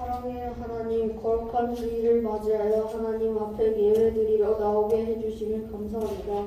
사랑의 하나님, 거룩한 주일을 맞이하여 하나님 앞에 예배드리러 나오게 해주시면 감사합니다.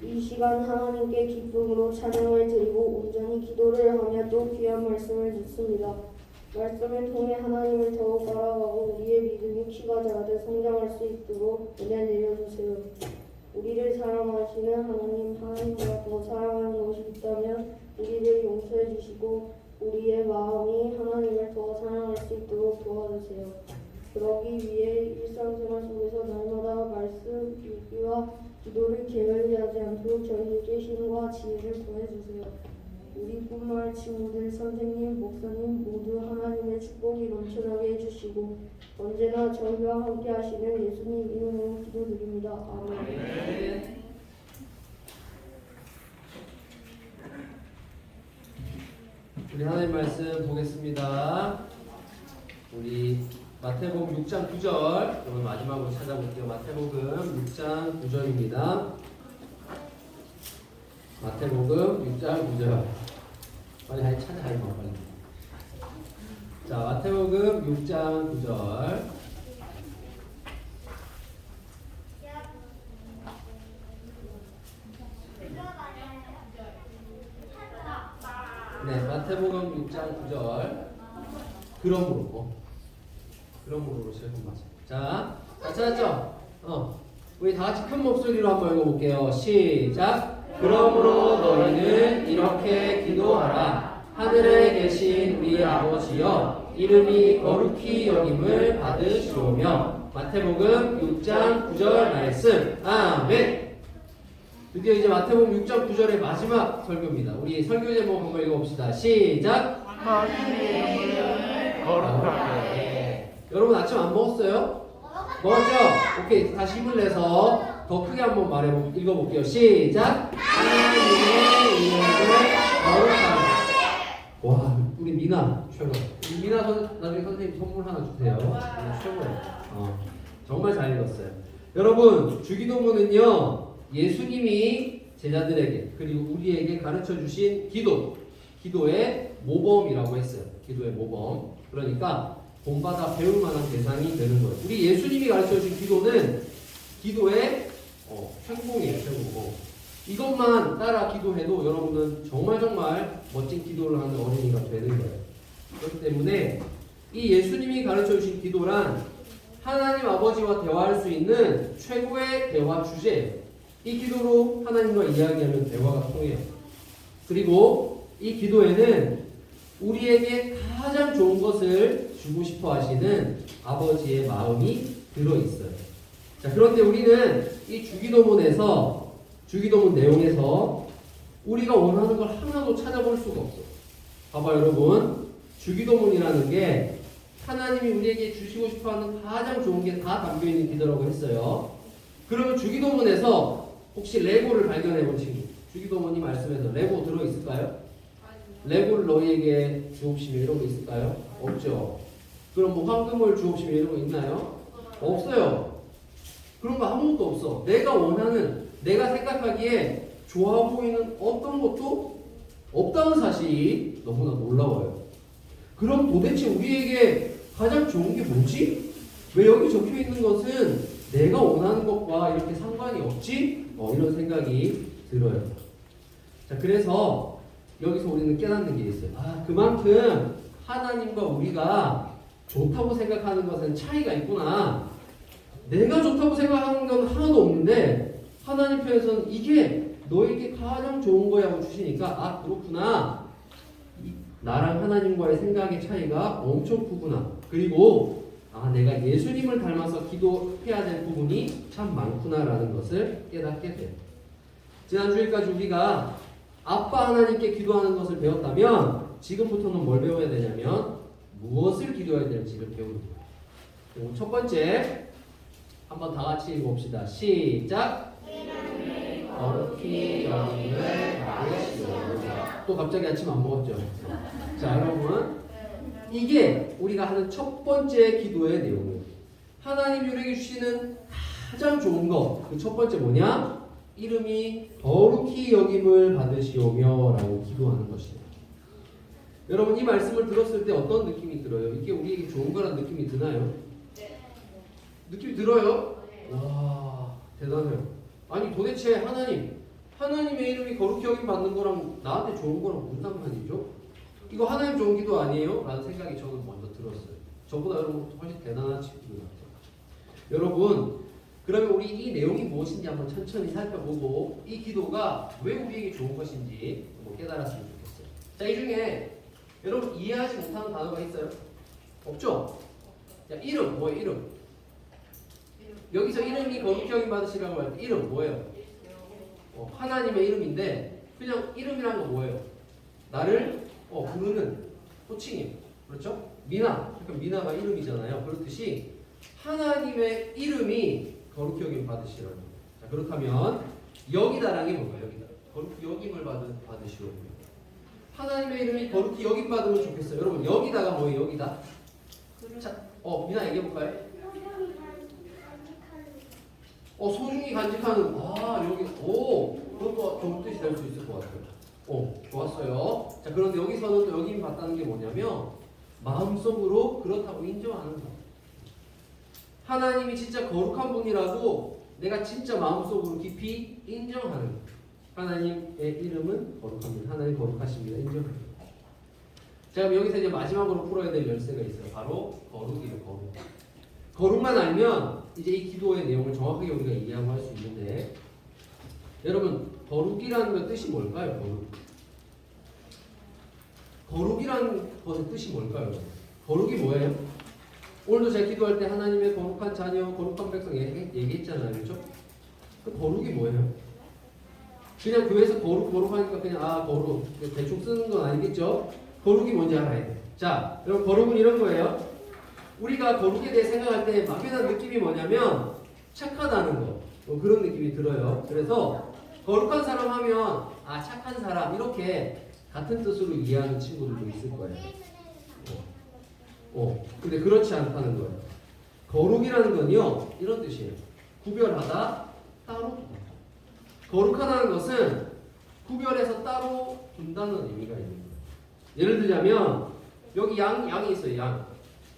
이 시간 하나님께 기쁨으로 찬양을 드리고 온전히 기도를 하며 또 귀한 말씀을 듣습니다. 말씀을 통해 하나님을 더욱 알아가고 우리의 믿음이 키가 자라되 성장할 수 있도록 은혜 내려주세요. 우리를 사랑하시는 하나님과 더 사랑하는 것이 있다면 우리를 용서해 주시고 우리의 마음이 하나님을 더 사랑할 수 있도록 도와주세요. 그러기 위해 일상생활 속에서 날마다 말씀 읽기와 기도를 게을리하지 않도록 저희에게 힘과 지혜를 더해주세요. 우리 꿈마을 친구들, 선생님, 목사님 모두 하나님의 축복이 넘쳐나게 해주시고 언제나 저희와 함께 하시는 예수님 이름으로 기도드립니다. 아멘. 우리 하나님 말씀 보겠습니다. 우리 마태복음 6장 9절 오늘 마지막으로 찾아볼게요. 마태복음 6장 9절입니다. 마태복음 6장 9절 빨리 찾아가야 빨리. 자, 마태복음 6장 9절 네, 마태복음 6장 9절 그러므로 시작한 맞아요. 자, 찾았죠? 우리 다 같이 큰 목소리로 한번 읽어볼게요. 시작. 그러므로 너희는 이렇게 기도하라. 하늘에 계신 우리 아버지여, 이름이 거룩히 여김을 받으시오며. 마태복음 6장 9절 말씀. 아멘. 드디어 이제 마태복음 6장 9절의 마지막 설교입니다. 우리 설교 제목 한번 읽어봅시다. 시작. 하나님의 이름을 거룩하게. 여러분 아침 안 먹었어요? 먹었죠? 오케이, 다시 힘을 내서 더 크게 한번 읽어볼게요. 시작. 하나님의 이름을 거룩하게. 와, 우리 미나 최고. 우리 미나 나중에 선생님 선물 하나 주세요. 최고예요. 정말 잘 읽었어요. 여러분, 주기도문은요, 예수님이 제자들에게 그리고 우리에게 가르쳐 주신 기도의 모범이라고 했어요. 기도의 모범. 그러니까 본받아 배울 만한 대상이 되는 거예요. 우리 예수님이 가르쳐 주신 기도는 기도의 최고봉이에요. 최고봉. 이것만 따라 기도해도 여러분은 정말 멋진 기도를 하는 어린이가 되는 거예요. 그렇기 때문에 이 예수님이 가르쳐 주신 기도란 하나님 아버지와 대화할 수 있는 최고의 대화 주제예요. 이 기도로 하나님과 이야기하면 대화가 통해요. 그리고 이 기도에는 우리에게 가장 좋은 것을 주고 싶어 하시는 아버지의 마음이 들어있어요. 자, 그런데 우리는 이 주기도문 내용에서 우리가 원하는 걸 하나도 찾아볼 수가 없어요. 봐봐요, 여러분. 주기도문이라는 게 하나님이 우리에게 주시고 싶어 하는 가장 좋은 게 다 담겨있는 기도라고 했어요. 그러면 주기도문에서 혹시 레고를 발견해 본 친구, 주기도문이 말씀에서 레고 들어있을까요? 레고를 너희에게 주옵시며 이런 거 있을까요? 없죠. 그럼 뭐 황금을 주옵시며 이런 거 있나요? 없어요. 그런 거 아무것도 없어. 내가 원하는, 내가 생각하기에 좋아 보이는 어떤 것도 없다는 사실이 너무나 놀라워요. 그럼 도대체 우리에게 가장 좋은 게 뭐지? 왜 여기 적혀 있는 것은 내가 원하는 것과 이렇게 상관이 없지? 이런 생각이 들어요. 자, 그래서 여기서 우리는 깨닫는 게 있어요. 그만큼 하나님과 우리가 좋다고 생각하는 것은 차이가 있구나. 내가 좋다고 생각하는 건 하나도 없는데 하나님 편에서는 이게 너에게 가장 좋은 거야 하고 주시니까 그렇구나. 나랑 하나님과의 생각의 차이가 엄청 크구나. 그리고 내가 예수님을 닮아서 기도해야 될 부분이 참 많구나라는 것을 깨닫게 돼요. 지난 주일까지 우리가 아빠 하나님께 기도하는 것을 배웠다면 지금부터는 뭘 배워야 되냐면 무엇을 기도해야 될지를 배우는 거예요. 첫 번째 한번 다 같이 읽어봅시다. 시작. 거룩히 여김을 받으시오며. 또 갑자기 아침 안 먹었죠? 자, 여러분, 이게 우리가 하는 첫 번째 기도의 내용이에요. 하나님이 우리에게 주시는 가장 좋은 것, 그 첫 번째 뭐냐? 이름이 거룩히 여김을 받으시오며 라고 기도하는 것이에요. 여러분 이 말씀을 들었을 때 어떤 느낌이 들어요? 이게 우리에게 좋은 거란 느낌이 드나요? 느낌이 들어요? 와 대단해요. 아니 도대체 하나님의 이름이 거룩히 여김 받는 거랑 나한테 좋은 거랑 무슨 상관이죠? 이거 하나님 좋은 기도 아니에요? 라는 생각이 저는 먼저 들었어요. 저보다 여러분 훨씬 대단한 친구들 같아요. 여러분 그러면 우리 이 내용이 무엇인지 한번 천천히 살펴보고 이 기도가 왜 우리에게 좋은 것인지 한번 깨달았으면 좋겠어요. 자, 이 중에 여러분 이해하지 못하는 단어가 있어요? 없죠? 자, 이름 뭐예요? 이름. 여기서 이름이 거룩히 여김 받으시라고 할 때 이름 뭐예요? 하나님의 이름인데 그냥 이름이란 건 뭐예요? 나를 부르는 호칭이에요. 그렇죠? 미나. 그러니까 미나가 이름이잖아요. 그렇듯이 하나님의 이름이 거룩히 여김 받으시라고. 자, 그렇다면 여기다라는 게 뭔가요? 여기다. 거룩히 여김을 받으시라고. 하나님의 이름이 거룩히 여김 받으면 좋겠어요. 여러분 여기다가 뭐예요? 여기다. 자, 미나 얘기해 볼까요? 소중히 간직하는. 여기 그것도 좋은 뜻이 될 수 있을 것 같아요. 좋았어요. 자, 그런데 여기서는 또 여김 받다는 게 뭐냐면 마음속으로 그렇다고 인정하는 거. 하나님이 진짜 거룩한 분이라고 내가 진짜 마음속으로 깊이 인정하는 거. 하나님의 이름은 거룩합니다. 하나님 거룩하십니다. 인정합니다. 자, 그럼 여기서 이제 마지막으로 풀어야 될 열쇠가 있어요. 바로 거룩이에요. 거룩. 거룩만 알면 이제 이 기도의 내용을 정확하게 우리가 이해하고 할 수 있는데 여러분 거룩이라는 것 뜻이 뭘까요? 거룩이라는 것의 뜻이 뭘까요? 거룩이 뭐예요? 오늘도 제가 기도할 때 하나님의 거룩한 자녀, 거룩한 백성 얘기했잖아요. 그렇죠? 그 거룩이 뭐예요? 그냥 교회에서 거룩하니까 그냥 거룩 대충 쓰는 건 아니겠죠? 거룩이 뭔지 알아야 돼요. 자, 여러분 거룩은 이런 거예요. 우리가 거룩에 대해 생각할 때 막연한 느낌이 뭐냐면 착하다는 거 그런 느낌이 들어요. 그래서 거룩한 사람 하면 착한 사람 이렇게 같은 뜻으로 이해하는 친구들도 있을 거예요. 근데 그렇지 않다는 거예요. 거룩이라는 건요 이런 뜻이에요. 구별하다, 따로 두다. 거룩하다는 것은 구별해서 따로 둔다는 의미가 있는 거예요. 예를 들자면 여기 양이 있어요. 양.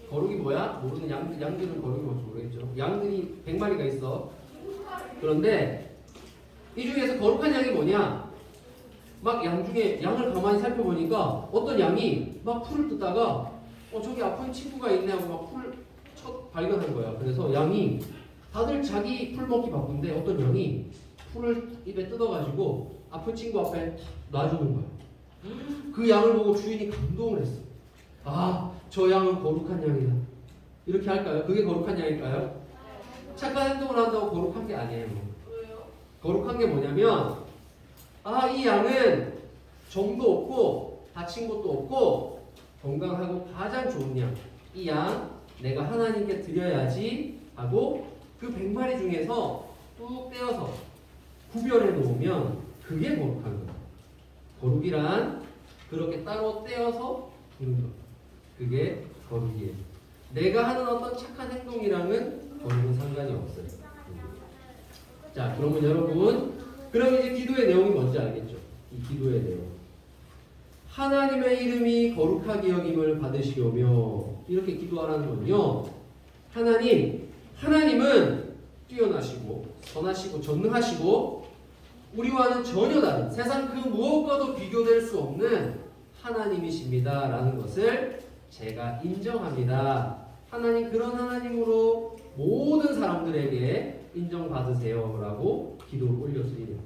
거룩이 뭐야? 모르는 양들은 거룩이 뭔지 모르겠죠. 양들이 100마리가 있어. 그런데 이 중에서 거룩한 양이 뭐냐? 막 양 중에 양을 가만히 살펴보니까 어떤 양이 막 풀을 뜯다가 저기 아픈 친구가 있네 하고 막 풀을 첫 발견한 거야. 그래서 양이 다들 자기 풀 먹기 바쁜데 어떤 양이 풀을 입에 뜯어가지고 아픈 친구 앞에 놔주는 거야. 그 양을 보고 주인이 감동을 했어. 저 양은 거룩한 양이다. 이렇게 할까요? 그게 거룩한 양일까요? 착한 행동을 한다고 거룩한 게 아니에요. 왜요? 거룩한 게 뭐냐면 이 양은 정도 없고 다친 것도 없고 건강하고 가장 좋은 양. 이 양 내가 하나님께 드려야지 하고 그 100마리 중에서 뚝 떼어서 구별해 놓으면 그게 거룩한 거예요. 거룩이란 그렇게 따로 떼어서 두는 것. 그게 거룩이에요. 내가 하는 어떤 착한 행동이랑은 거룩은 상관이 없어요. 자, 그러면 여러분, 그럼 이제 기도의 내용이 뭔지 알겠죠? 이 기도의 내용. 하나님의 이름이 거룩하게 여김을 받으시오며 이렇게 기도하라는 건요. 하나님은 뛰어나시고 선하시고 전능하시고 우리와는 전혀 다른 세상 그 무엇과도 비교될 수 없는 하나님이십니다. 라는 것을 제가 인정합니다. 하나님 그런 하나님으로 모든 사람들에게 인정받으세요. 라고 기도를 올려드립니다.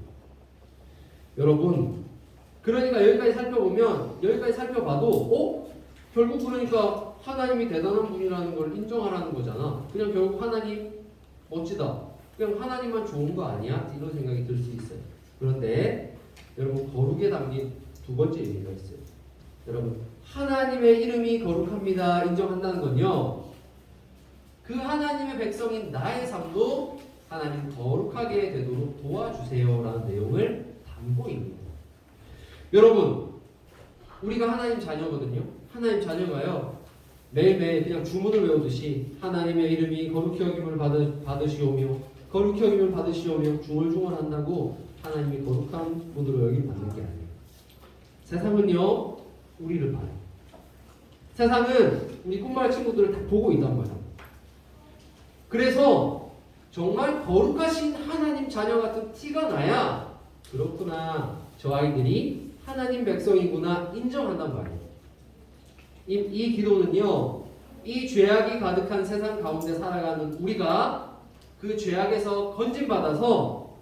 여러분 그러니까 여기까지 살펴봐도 결국 그러니까 하나님이 대단한 분이라는 걸 인정하라는 거잖아. 그냥 결국 하나님 멋지다. 그냥 하나님만 좋은 거 아니야? 이런 생각이 들 수 있어요. 그런데 여러분 거룩에 담긴 두 번째 의미가 있어요. 여러분 하나님의 이름이 거룩합니다. 인정한다는 건요. 그 하나님의 백성인 나의 삶도 하나님 거룩하게 되도록 도와주세요라는 내용을 담고 있는 거예요. 여러분 우리가 하나님 자녀거든요. 하나님 자녀가요. 매일매일 그냥 주문을 외우듯이 하나님의 이름이 거룩히 여김을 받으시오며 거룩히 여김을 받으시오며 중얼중얼한다고 하나님이 거룩한 분으로 여김 받는 게 아니에요. 세상은요 우리를 봐요. 세상은 우리 꿈마을 친구들을 다 보고 있단 말이야. 그래서 정말 거룩하신 하나님 자녀 같은 티가 나야 그렇구나, 저 아이들이 하나님 백성이구나 인정한단 말이에요. 이 기도는요, 이 죄악이 가득한 세상 가운데 살아가는 우리가 그 죄악에서 건진받아서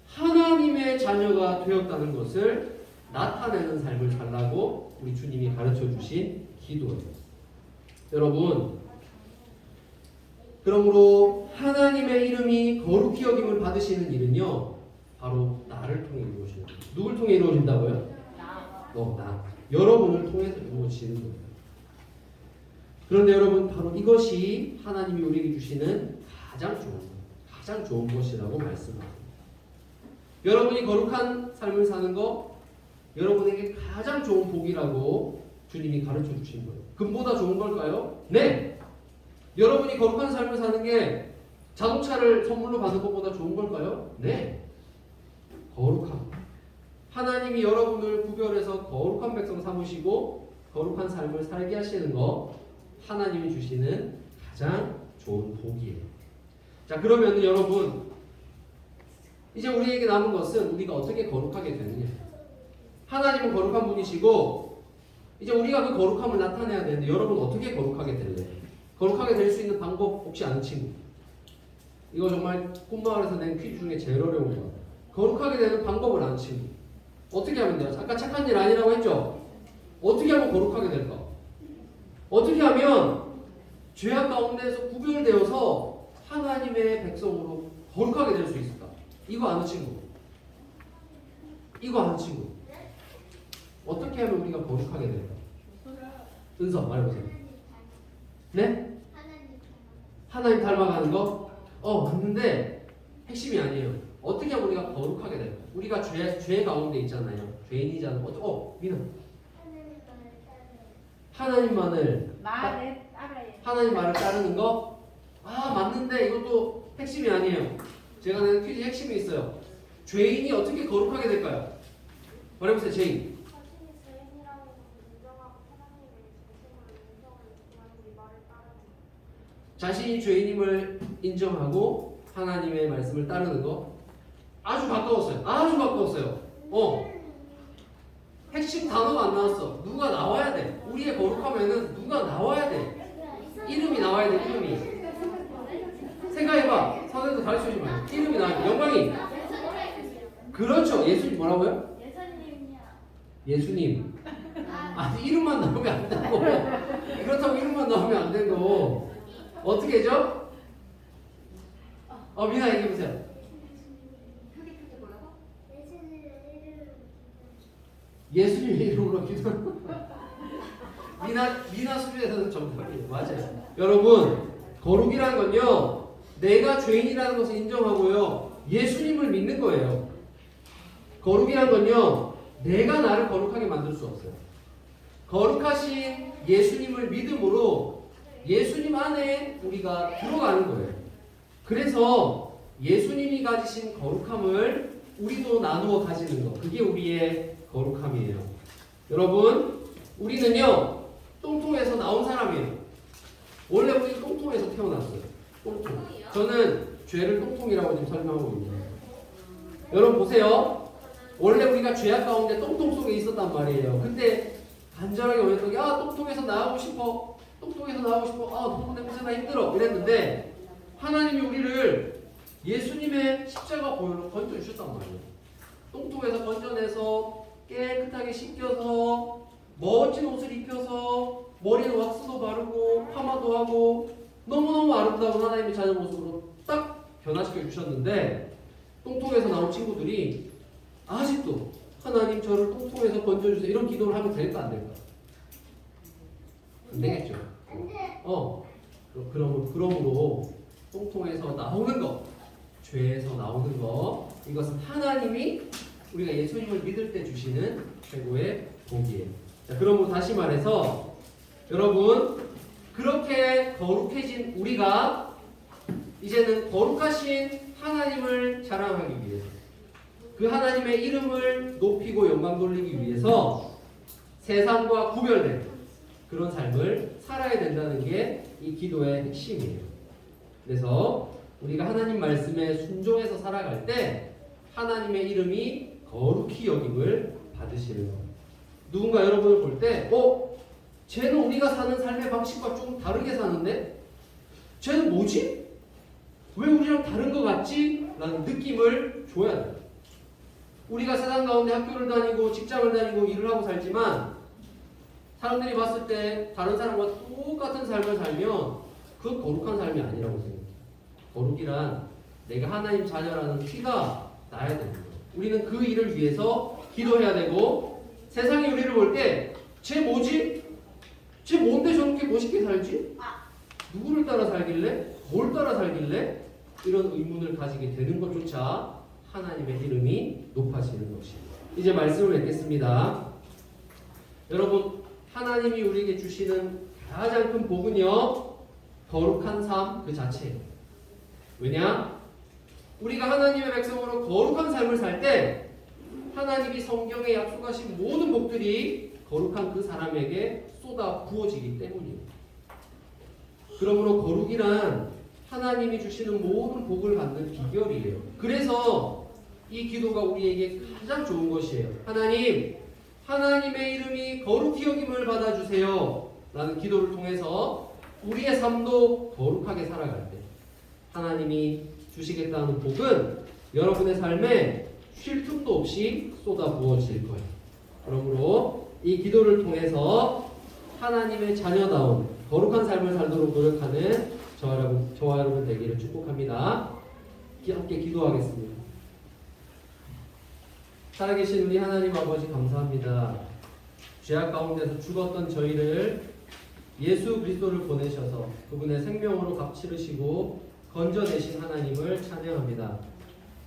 하나님의 자녀가 되었다는 것을 나타내는 삶을 살라고 우리 주님이 가르쳐 주신 기도예요. 여러분, 그러므로 하나님의 이름이 거룩히 여김을 받으시는 일은요, 바로 나를 통해 이루어지는 거예요. 누굴 통해 이루어진다고요? 나. 여러분을 통해서 이루어지는 거예요. 그런데 여러분, 바로 이것이 하나님이 우리에게 주시는 가장 좋은 것이라고 말씀합니다. 여러분이 거룩한 삶을 사는 거, 여러분에게 가장 좋은 복이라고 주님이 가르쳐 주신 거예요. 금보다 좋은 걸까요? 네! 여러분이 거룩한 삶을 사는 게 자동차를 선물로 받는 것보다 좋은 걸까요? 네! 거룩함. 하나님이 여러분을 구별해서 거룩한 백성 삼으시고 거룩한 삶을 살게 하시는 거, 하나님이 주시는 가장 좋은 복이에요. 자, 그러면 여러분, 이제 우리에게 남은 것은 우리가 어떻게 거룩하게 되느냐. 하나님은 거룩한 분이시고 이제 우리가 그 거룩함을 나타내야 되는데, 여러분 어떻게 거룩하게 될래요? 거룩하게 될 수 있는 방법 혹시 아는 친구? 이거 정말 꿈마을에서 낸 퀴즈 중에 제일 어려운 거예요. 거룩하게 되는 방법을 아는 친구. 어떻게 하면 돼요? 아까 착한 일 아니라고 했죠? 어떻게 하면 거룩하게 될까? 어떻게 하면 죄악 가운데에서 구별되어서 하나님의 백성으로 거룩하게 될 수 있을까? 이거 아는 친구. 이거 아는 친구. 어떻게 하면 우리가 거룩하게 될까? 은서 말해보세요. 네? 하나님 닮아가는 거? 맞는데 핵심이 아니에요. 어떻게 하면 우리가 거룩하게 될까? 우리가 죄 가운데 있잖아요. 죄인이잖아요. 민아. 하나님 말을 따르는 거? 맞는데 이것도 핵심이 아니에요. 제가 낸 퀴즈 핵심이 있어요. 죄인이 어떻게 거룩하게 될까요? 말해보세요. 죄인. 자신이 죄인임을 인정하고 하나님의 말씀을 따르는 거. 아주 가까웠어요. 핵심 단어가 안 나왔어. 누가 나와야 돼. 우리의 거룩하면은 누가 나와야 돼. 이름이 나와야 돼. 이름이. 생각해봐. 선생님도 가르쳐주지 마요. 이름이 나와야 돼. 영광이. 그렇죠. 예수님 뭐라고요? 예수님. 이름만 나오면 안 되고. 그렇다고 이름만 나오면 안 되고. 어떻게 해죠? 미나 얘기해보세요. 예수님의 이름으로 기도. 미나 수비에서는 정답이에요. 맞아요. 여러분, 거룩이라는 건요, 내가 죄인이라는 것을 인정하고요, 예수님을 믿는 거예요. 거룩이라는 건요, 내가 나를 거룩하게 만들 수 없어요. 거룩하신 예수님을 믿음으로 예수님 안에 우리가 들어가는 거예요. 그래서 예수님이 가지신 거룩함을 우리도 나누어 가지는 거, 그게 우리의 거룩함이에요. 여러분, 우리는요, 똥통에서 나온 사람이에요. 원래 우리 똥통에서 태어났어요. 똥통. 저는 죄를 똥통이라고 지금 설명하고 있는데, 여러분 보세요. 원래 우리가 죄악 가운데 똥통 속에 있었단 말이에요. 근데 간절하게 원했던 게, 똥통에서 나오고 싶어. 너무 냄새나 힘들어. 이랬는데 하나님이 우리를 예수님의 십자가 보혈로 건져주셨단 말이에요. 똥통에서 건져내서 깨끗하게 씻겨서 멋진 옷을 입혀서 머리에 왁스도 바르고 파마도 하고 너무너무 아름다운 하나님의 자녀 모습으로 딱 변화시켜 주셨는데, 똥통에서 나온 친구들이 아직도 하나님 저를 똥통에서 건져주세요 이런 기도를 하면 될까 안 될까? 안 되겠죠. 그러므로 똥통에서 나오는 거, 죄에서 나오는 거, 이것은 하나님이 우리가 예수님을 믿을 때 주시는 최고의 복이에요. 자, 그러므로 다시 말해서 여러분, 그렇게 거룩해진 우리가 이제는 거룩하신 하나님을 자랑하기 위해서, 그 하나님의 이름을 높이고 영광 돌리기 위해서 세상과 구별된 그런 삶을 살아야 된다는 게 이 기도의 핵심이에요. 그래서 우리가 하나님 말씀에 순종해서 살아갈 때 하나님의 이름이 거룩히 여김을 받으시는 거예요. 누군가 여러분을 볼 때 쟤는 우리가 사는 삶의 방식과 좀 다르게 사는데? 쟤는 뭐지? 왜 우리랑 다른 것 같지? 라는 느낌을 줘야 돼요. 우리가 세상 가운데 학교를 다니고 직장을 다니고 일을 하고 살지만 사람들이 봤을 때 다른 사람과 똑같은 삶을 살면 그건 거룩한 삶이 아니라고 생각해요. 거룩이란 내가 하나님 자녀라는 티가 나야 되는 거예요. 우리는 그 일을 위해서 기도해야 되고 세상이 우리를 볼 때 쟤 뭐지? 쟤 뭔데 저렇게 멋있게 살지? 누구를 따라 살길래? 뭘 따라 살길래? 이런 의문을 가지게 되는 것조차 하나님의 이름이 높아지는 것입니다. 이제 말씀을 맺겠습니다. 여러분, 하나님이 우리에게 주시는 가장 큰 복은요, 거룩한 삶 그 자체예요. 왜냐? 우리가 하나님의 백성으로 거룩한 삶을 살 때 하나님이 성경에 약속하신 모든 복들이 거룩한 그 사람에게 쏟아 부어지기 때문입니다. 그러므로 거룩이란 하나님이 주시는 모든 복을 받는 비결이에요. 그래서 이 기도가 우리에게 가장 좋은 것이에요. 하나님, 하나님의 이름이 거룩히 여김을 받아주세요 라는 기도를 통해서 우리의 삶도 거룩하게 살아갈 때 하나님이 주시겠다는 복은 여러분의 삶에 쉴 틈도 없이 쏟아 부어질 거예요. 그러므로 이 기도를 통해서 하나님의 자녀다운 거룩한 삶을 살도록 노력하는 저와 여러분 되기를 축복합니다. 함께 기도하겠습니다. 살아계신 우리 하나님 아버지 감사합니다. 죄악 가운데서 죽었던 저희를 예수 그리스도를 보내셔서 그분의 생명으로 값치르시고 건져내신 하나님을 찬양합니다.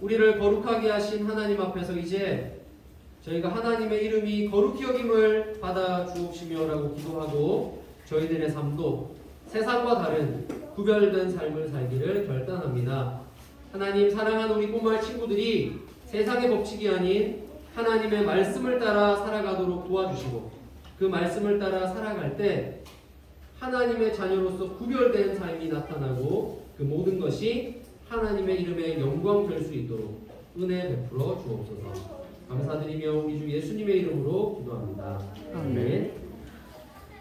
우리를 거룩하게 하신 하나님 앞에서 이제 저희가 하나님의 이름이 거룩히 여김을 받아 주옵시며라고 기도하고 저희들의 삶도 세상과 다른 구별된 삶을 살기를 결단합니다. 하나님, 사랑하는 우리 꼬마의 친구들이 세상의 법칙이 아닌 하나님의 말씀을 따라 살아가도록 도와주시고 그 말씀을 따라 살아갈 때 하나님의 자녀로서 구별된 삶이 나타나고 그 모든 것이 하나님의 이름에 영광 될 수 있도록 은혜 베풀어 주옵소서. 감사드리며 우리 주 예수님의 이름으로 기도합니다. 아멘.